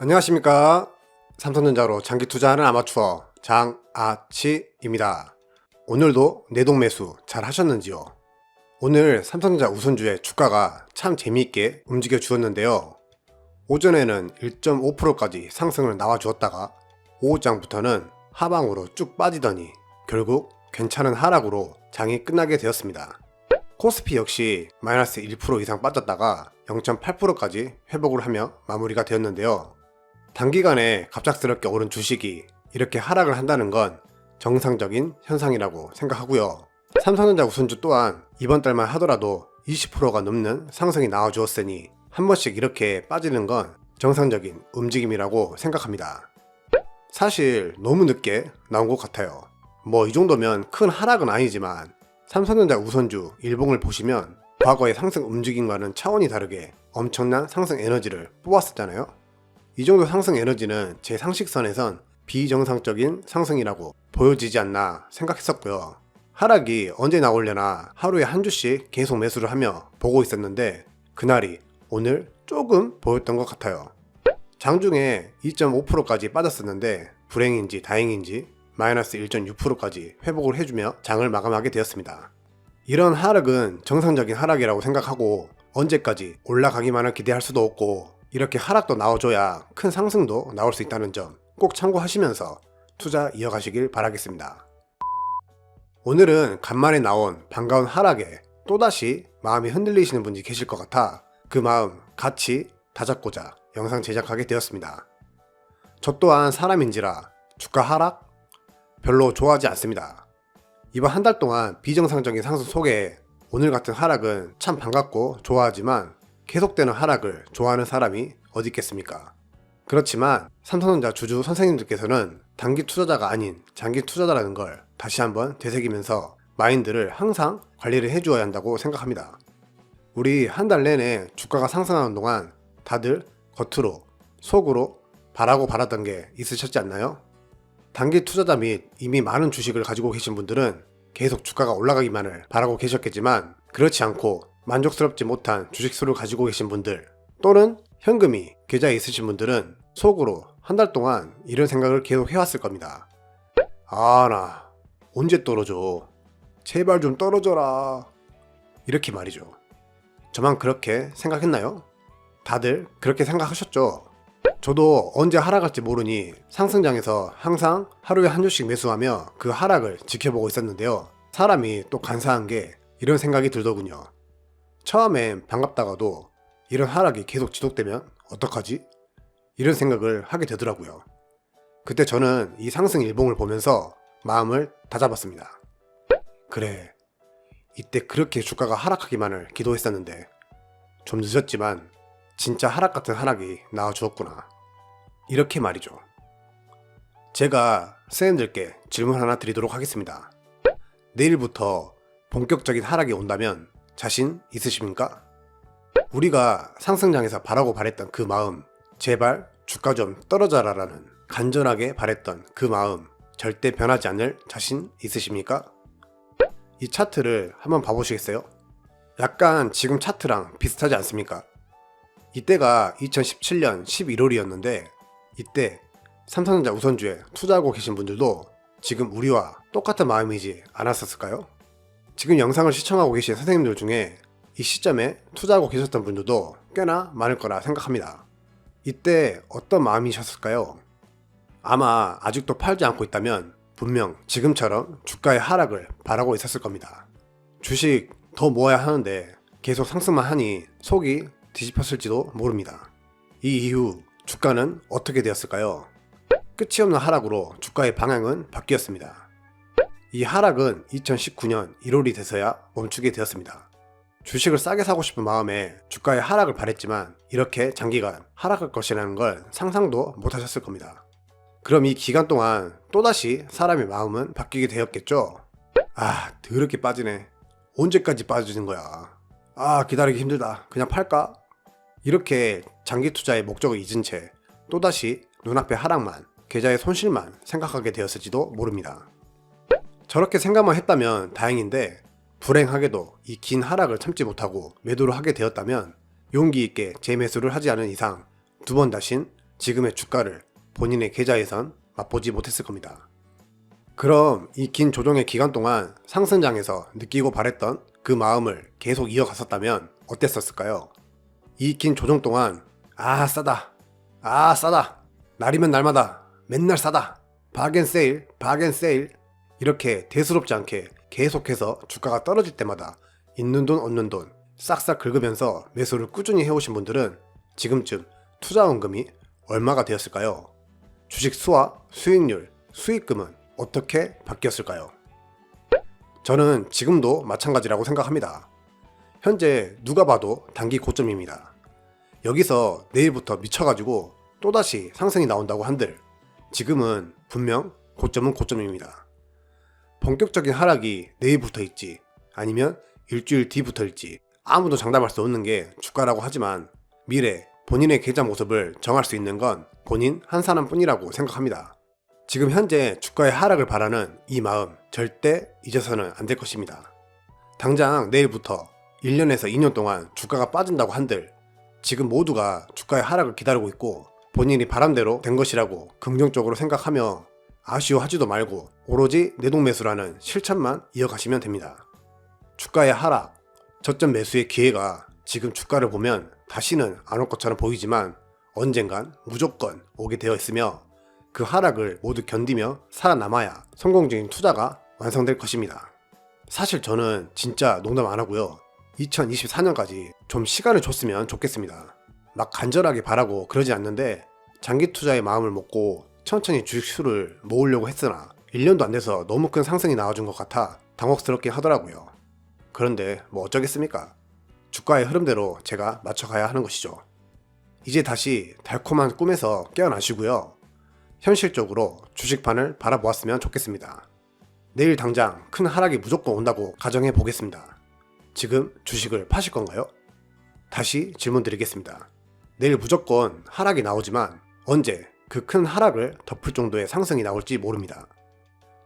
안녕하십니까. 삼성전자로 장기 투자하는 아마추어 장아치입니다. 오늘도 내동매수 잘 하셨는지요? 오늘 삼성전자 우선주의 주가가 참 재미있게 움직여 주었는데요. 오전에는 1.5%까지 상승을 나와 주었다가 오후장부터는 하방으로 쭉 빠지더니 결국 괜찮은 하락으로 장이 끝나게 되었습니다. 코스피 역시 마이너스 1% 이상 빠졌다가 0.8%까지 회복을 하며 마무리가 되었는데요. 단기간에 갑작스럽게 오른 주식이 이렇게 하락을 한다는 건 정상적인 현상이라고 생각하고요. 삼성전자 우선주 또한 이번 달만 하더라도 20%가 넘는 상승이 나와 주었으니 한 번씩 이렇게 빠지는 건 정상적인 움직임이라고 생각합니다. 사실 너무 늦게 나온 것 같아요. 뭐 이 정도면 큰 하락은 아니지만 삼성전자 우선주 일봉을 보시면 과거의 상승 움직임과는 차원이 다르게 엄청난 상승 에너지를 뽑았었잖아요. 이 정도 상승 에너지는 제 상식선에선 비정상적인 상승이라고 보여지지 않나 생각했었고요. 하락이 언제 나오려나 하루에 한 주씩 계속 매수를 하며 보고 있었는데 그날이 오늘 조금 보였던 것 같아요. 장중에 2.5%까지 빠졌었는데 불행인지 다행인지 마이너스 1.6%까지 회복을 해주며 장을 마감하게 되었습니다. 이런 하락은 정상적인 하락이라고 생각하고 언제까지 올라가기만을 기대할 수도 없고 이렇게 하락도 나와줘야 큰 상승도 나올 수 있다는 점 꼭 참고하시면서 투자 이어가시길 바라겠습니다. 오늘은 간만에 나온 반가운 하락에 또다시 마음이 흔들리시는 분이 계실 것 같아 그 마음 같이 다잡고자 영상 제작하게 되었습니다. 저 또한 사람인지라 주가 하락 별로 좋아하지 않습니다. 이번 한 달 동안 비정상적인 상승 속에 오늘 같은 하락은 참 반갑고 좋아하지만 계속되는 하락을 좋아하는 사람이 어디 있겠습니까? 그렇지만 삼성전자 주주 선생님들께서는 단기 투자자가 아닌 장기 투자자라는 걸 다시 한번 되새기면서 마인드를 항상 관리를 해주어야 한다고 생각합니다. 우리 한 달 내내 주가가 상승하는 동안 다들 겉으로 속으로 바라고 바랐던 게 있으셨지 않나요? 단기 투자자 및 이미 많은 주식을 가지고 계신 분들은 계속 주가가 올라가기만을 바라고 계셨겠지만 그렇지 않고 만족스럽지 못한 주식수를 가지고 계신 분들 또는 현금이 계좌에 있으신 분들은 속으로 한 달 동안 이런 생각을 계속 해왔을 겁니다. 나 언제 떨어져? 제발 좀 떨어져라. 이렇게 말이죠. 저만 그렇게 생각했나요? 다들 그렇게 생각하셨죠? 저도 언제 하락할지 모르니 상승장에서 항상 하루에 한 주씩 매수하며 그 하락을 지켜보고 있었는데요. 사람이 또 간사한 게 이런 생각이 들더군요. 처음엔 반갑다가도 이런 하락이 계속 지속되면 어떡하지? 이런 생각을 하게 되더라고요. 그때 저는 이 상승 일봉을 보면서 마음을 다잡았습니다. 그래, 이때 그렇게 주가가 하락하기만을 기도했었는데 좀 늦었지만 진짜 하락 같은 하락이 나와 주었구나. 이렇게 말이죠. 제가 선생님들께 질문 하나 드리도록 하겠습니다. 내일부터 본격적인 하락이 온다면 자신 있으십니까? 우리가 상승장에서 바라고 바랬던 그 마음, 제발 주가 좀 떨어져라라는 간절하게 바랬던 그 마음 절대 변하지 않을 자신 있으십니까? 이 차트를 한번 봐보시겠어요? 약간 지금 차트랑 비슷하지 않습니까? 이때가 2017년 11월이었는데 이때 삼성전자 우선주에 투자하고 계신 분들도 지금 우리와 똑같은 마음이지 않았었을까요? 지금 영상을 시청하고 계신 선생님들 중에 이 시점에 투자하고 계셨던 분들도 꽤나 많을 거라 생각합니다. 이때 어떤 마음이셨을까요? 아마 아직도 팔지 않고 있다면 분명 지금처럼 주가의 하락을 바라고 있었을 겁니다. 주식 더 모아야 하는데 계속 상승만 하니 속이 뒤집혔을지도 모릅니다. 이 이후 주가는 어떻게 되었을까요? 끝이 없는 하락으로 주가의 방향은 바뀌었습니다. 이 하락은 2019년 1월이 돼서야 멈추게 되었습니다. 주식을 싸게 사고 싶은 마음에 주가의 하락을 바랬지만 이렇게 장기간 하락할 것이라는 걸 상상도 못하셨을 겁니다. 그럼 이 기간 동안 또다시 사람의 마음은 바뀌게 되었겠죠? 더럽게 빠지네. 언제까지 빠지는 거야? 기다리기 힘들다. 그냥 팔까? 이렇게 장기 투자의 목적을 잊은 채 또다시 눈앞의 하락만, 계좌의 손실만 생각하게 되었을지도 모릅니다. 저렇게 생각만 했다면 다행인데 불행하게도 이 긴 하락을 참지 못하고 매도를 하게 되었다면 용기 있게 재매수를 하지 않은 이상 두 번 다신 지금의 주가를 본인의 계좌에선 맛보지 못했을 겁니다. 그럼 이 긴 조정의 기간 동안 상승장에서 느끼고 바랬던 그 마음을 계속 이어갔었다면 어땠었을까요? 이 긴 조정 동안 싸다, 싸다, 날이면 날마다 맨날 싸다, 바겐세일, 바겐세일 이렇게 대수롭지 않게 계속해서 주가가 떨어질 때마다 있는 돈 없는 돈 싹싹 긁으면서 매수를 꾸준히 해오신 분들은 지금쯤 투자원금이 얼마가 되었을까요? 주식 수와 수익률, 수익금은 어떻게 바뀌었을까요? 저는 지금도 마찬가지라고 생각합니다. 현재 누가 봐도 단기 고점입니다. 여기서 내일부터 미쳐가지고 또다시 상승이 나온다고 한들 지금은 분명 고점은 고점입니다. 본격적인 하락이 내일부터일지 아니면 일주일 뒤부터일지 아무도 장담할 수 없는 게 주가라고 하지만 미래 본인의 계좌 모습을 정할 수 있는 건 본인 한 사람뿐이라고 생각합니다. 지금 현재 주가의 하락을 바라는 이 마음 절대 잊어서는 안 될 것입니다. 당장 내일부터 1년에서 2년 동안 주가가 빠진다고 한들 지금 모두가 주가의 하락을 기다리고 있고 본인이 바람대로 된 것이라고 긍정적으로 생각하며 아쉬워하지도 말고 오로지 내동매수라는 실천만 이어가시면 됩니다. 주가의 하락, 저점 매수의 기회가 지금 주가를 보면 다시는 안 올 것처럼 보이지만 언젠간 무조건 오게 되어 있으며 그 하락을 모두 견디며 살아남아야 성공적인 투자가 완성될 것입니다. 사실 저는 진짜 농담 안 하고요. 2024년까지 좀 시간을 줬으면 좋겠습니다. 막 간절하게 바라고 그러지 않는데 장기 투자의 마음을 먹고 천천히 주식 수를 모으려고 했으나 1년도 안 돼서 너무 큰 상승이 나와준 것 같아 당혹스럽긴 하더라고요. 그런데 뭐 어쩌겠습니까? 주가의 흐름대로 제가 맞춰가야 하는 것이죠. 이제 다시 달콤한 꿈에서 깨어나시고요. 현실적으로 주식판을 바라보았으면 좋겠습니다. 내일 당장 큰 하락이 무조건 온다고 가정해 보겠습니다. 지금 주식을 파실 건가요? 다시 질문 드리겠습니다. 내일 무조건 하락이 나오지만 언제 그 큰 하락을 덮을 정도의 상승이 나올지 모릅니다.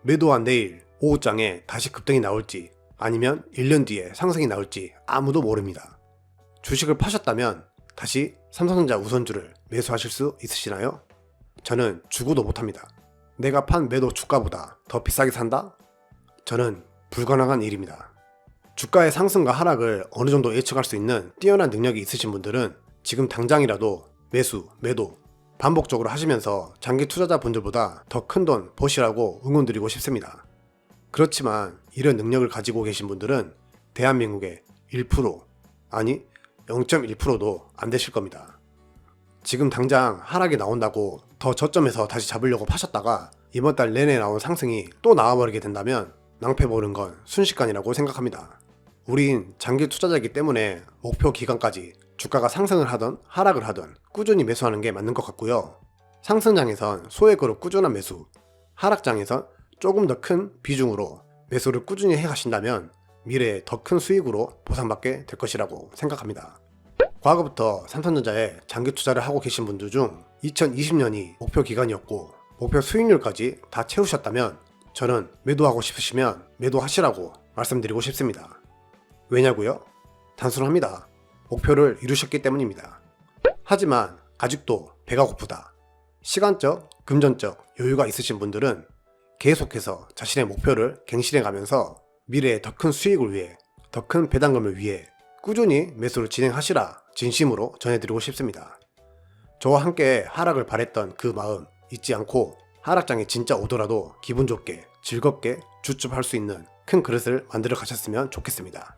매도한 내일 오후장에 다시 급등이 나올지 아니면 1년 뒤에 상승이 나올지 아무도 모릅니다. 주식을 파셨다면 다시 삼성전자 우선주를 매수하실 수 있으시나요? 저는 죽어도 못합니다. 내가 판 매도 주가보다 더 비싸게 산다? 저는 불가능한 일입니다. 주가의 상승과 하락을 어느 정도 예측할 수 있는 뛰어난 능력이 있으신 분들은 지금 당장이라도 매수, 매도 반복적으로 하시면서 장기 투자자분들보다 더 큰 돈 버시라고 응원드리고 싶습니다. 그렇지만 이런 능력을 가지고 계신 분들은 대한민국의 1% 아니 0.1%도 안 되실 겁니다. 지금 당장 하락이 나온다고 더 저점에서 다시 잡으려고 파셨다가 이번 달 내내 나온 상승이 또 나와버리게 된다면 낭패 보는 건 순식간이라고 생각합니다. 우린 장기 투자자이기 때문에 목표 기간까지 주가가 상승을 하던 하락을 하던 꾸준히 매수하는 게 맞는 것 같고요. 상승장에선 소액으로 꾸준한 매수, 하락장에선 조금 더 큰 비중으로 매수를 꾸준히 해가신다면 미래에 더 큰 수익으로 보상받게 될 것이라고 생각합니다. 과거부터 삼성전자에 장기 투자를 하고 계신 분들 중 2020년이 목표 기간이었고 목표 수익률까지 다 채우셨다면 저는 매도하고 싶으시면 매도하시라고 말씀드리고 싶습니다. 왜냐고요? 단순합니다. 목표를 이루셨기 때문입니다. 하지만 아직도 배가 고프다. 시간적, 금전적 여유가 있으신 분들은 계속해서 자신의 목표를 갱신해 가면서 미래의 더 큰 수익을 위해, 더 큰 배당금을 위해 꾸준히 매수를 진행하시라 진심으로 전해드리고 싶습니다. 저와 함께 하락을 바랬던 그 마음 잊지 않고 하락장이 진짜 오더라도 기분 좋게 즐겁게 주춤할 수 있는 큰 그릇을 만들어 가셨으면 좋겠습니다.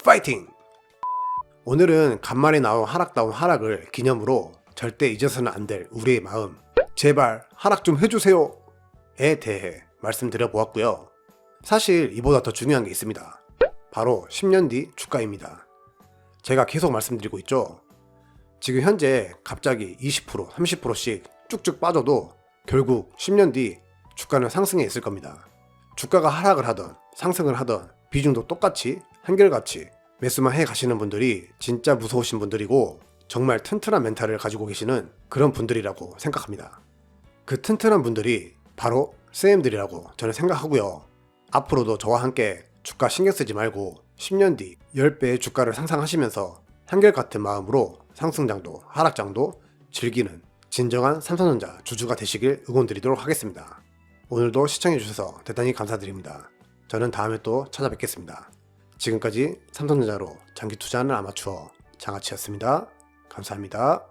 파이팅! 오늘은 간만에 나온 하락다운 하락을 기념으로 절대 잊어서는 안 될 우리의 마음, 제발 하락 좀 해주세요 에 대해 말씀드려 보았고요. 사실 이보다 더 중요한 게 있습니다. 바로 10년 뒤 주가입니다. 제가 계속 말씀드리고 있죠. 지금 현재 갑자기 20%, 30%씩 쭉쭉 빠져도 결국 10년 뒤 주가는 상승해 있을 겁니다. 주가가 하락을 하던 상승을 하던 비중도 똑같이 한결같이 매수만 해 가시는 분들이 진짜 무서우신 분들이고 정말 튼튼한 멘탈을 가지고 계시는 그런 분들이라고 생각합니다. 그 튼튼한 분들이 바로 쌤들이라고 저는 생각하고요. 앞으로도 저와 함께 주가 신경 쓰지 말고 10년 뒤 10배의 주가를 상상하시면서 한결같은 마음으로 상승장도 하락장도 즐기는 진정한 삼성전자 주주가 되시길 응원드리도록 하겠습니다. 오늘도 시청해주셔서 대단히 감사드립니다. 저는 다음에 또 찾아뵙겠습니다. 지금까지 삼성전자로 장기 투자하는 아마추어 장아치였습니다. 감사합니다.